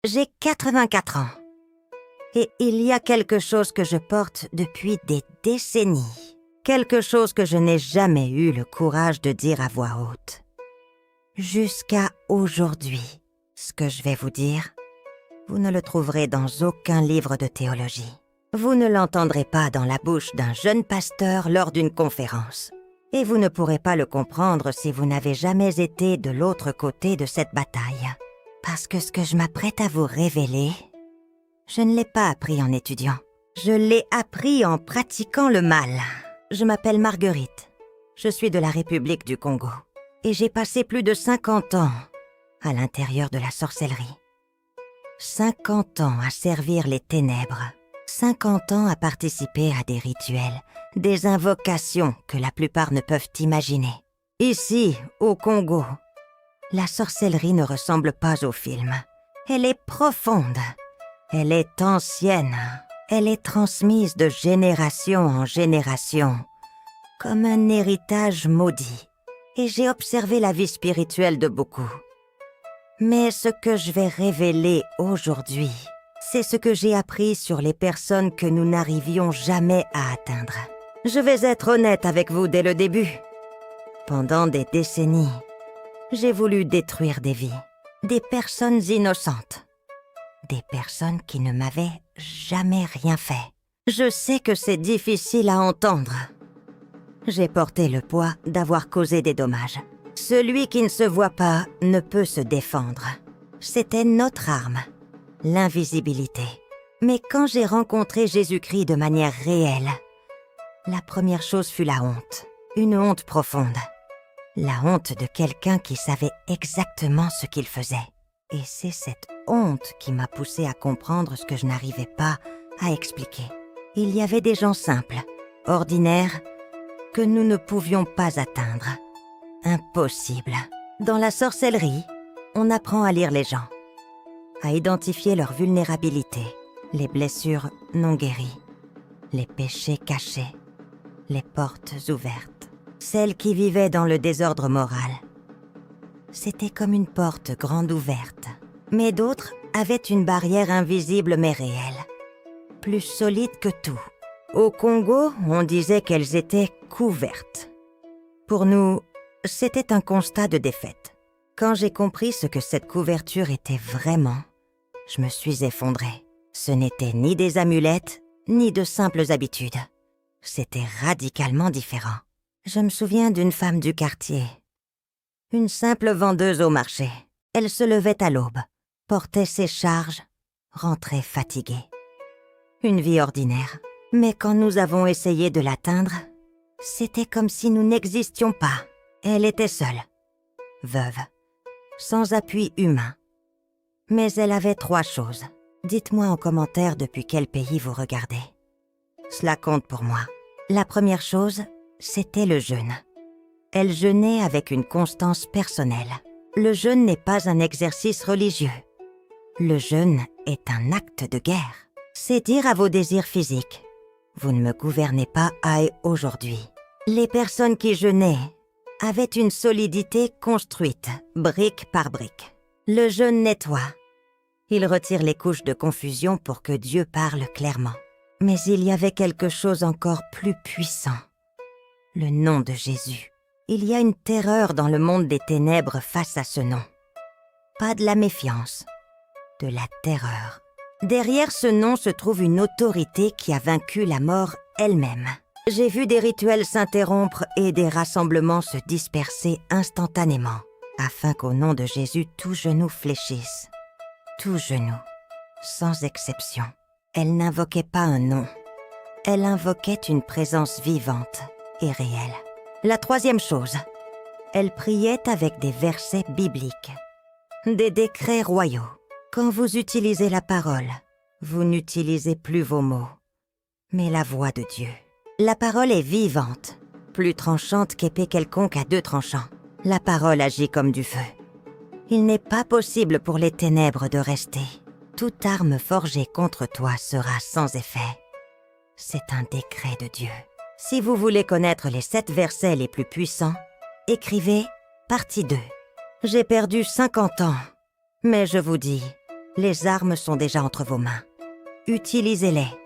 J'ai 84 ans. Et il y a quelque chose que je porte depuis des décennies. Quelque chose que je n'ai jamais eu le courage de dire à voix haute. Jusqu'à aujourd'hui, ce que je vais vous dire, vous ne le trouverez dans aucun livre de théologie. Vous ne l'entendrez pas dans la bouche d'un jeune pasteur lors d'une conférence. Et vous ne pourrez pas le comprendre si vous n'avez jamais été de l'autre côté de cette bataille. Parce que ce que je m'apprête à vous révéler, je ne l'ai pas appris en étudiant. Je l'ai appris en pratiquant le mal. Je m'appelle Marguerite. Je suis de la République du Congo. Et j'ai passé plus de 50 ans à l'intérieur de la sorcellerie. 50 ans à servir les ténèbres. 50 ans à participer à des rituels, des invocations que la plupart ne peuvent imaginer. Ici, au Congo, la sorcellerie ne ressemble pas au film. Elle est profonde. Elle est ancienne. Elle est transmise de génération en génération, comme un héritage maudit. Et j'ai observé la vie spirituelle de beaucoup. Mais ce que je vais révéler aujourd'hui, c'est ce que j'ai appris sur les personnes que nous n'arrivions jamais à atteindre. Je vais être honnête avec vous dès le début. Pendant des décennies, j'ai voulu détruire des vies, des personnes innocentes, des personnes qui ne m'avaient jamais rien fait. Je sais que c'est difficile à entendre. J'ai porté le poids d'avoir causé des dommages. Celui qui ne se voit pas ne peut se défendre. C'était notre arme, l'invisibilité. Mais quand j'ai rencontré Jésus-Christ de manière réelle, la première chose fut la honte. Une honte profonde. La honte de quelqu'un qui savait exactement ce qu'il faisait. Et c'est cette honte qui m'a poussé à comprendre ce que je n'arrivais pas à expliquer. Il y avait des gens simples, ordinaires, que nous ne pouvions pas atteindre. Impossible. Dans la sorcellerie, on apprend à lire les gens, à identifier leurs vulnérabilités, les blessures non guéries, les péchés cachés, les portes ouvertes, celles qui vivaient dans le désordre moral. C'était comme une porte grande ouverte, mais d'autres avaient une barrière invisible mais réelle, plus solide que tout. Au Congo, on disait qu'elles étaient couvertes. Pour nous, c'était un constat de défaite. Quand j'ai compris ce que cette couverture était vraiment, je me suis effondrée. Ce n'était ni des amulettes, ni de simples habitudes. C'était radicalement différent. Je me souviens d'une femme du quartier. Une simple vendeuse au marché. Elle se levait à l'aube, portait ses charges, rentrait fatiguée. Une vie ordinaire. Mais quand nous avons essayé de l'atteindre, c'était comme si nous n'existions pas. Elle était seule, veuve, sans appui humain. Mais elle avait 3 choses. Dites-moi en commentaire depuis quel pays vous regardez. Cela compte pour moi. La première chose, c'était le jeûne. Elle jeûnait avec une constance personnelle. Le jeûne n'est pas un exercice religieux. Le jeûne est un acte de guerre. C'est dire à vos désirs physiques: vous ne me gouvernez pas à aujourd'hui. Les personnes qui jeûnaient avaient une solidité construite, brique par brique. Le jeûne nettoie. Il retire les couches de confusion pour que Dieu parle clairement. Mais il y avait quelque chose encore plus puissant. Le nom de Jésus. Il y a une terreur dans le monde des ténèbres face à ce nom. Pas de la méfiance, de la terreur. Derrière ce nom se trouve une autorité qui a vaincu la mort elle-même. J'ai vu des rituels s'interrompre et des rassemblements se disperser instantanément, afin qu'au nom de Jésus, tout genou fléchisse. Tout genou, sans exception. Elle n'invoquait pas un nom. Elle invoquait une présence vivante et réelle. La troisième chose, elle priait avec des versets bibliques, des décrets royaux. Quand vous utilisez la parole, vous n'utilisez plus vos mots, mais la voix de Dieu. La parole est vivante, plus tranchante qu'épée quelconque à 2 tranchants. La parole agit comme du feu. Il n'est pas possible pour les ténèbres de rester. Toute arme forgée contre toi sera sans effet. C'est un décret de Dieu. Si vous voulez connaître les 7 versets les plus puissants, écrivez partie 2. J'ai perdu 50 ans, mais je vous dis, Les armes sont déjà entre vos mains. Utilisez-les.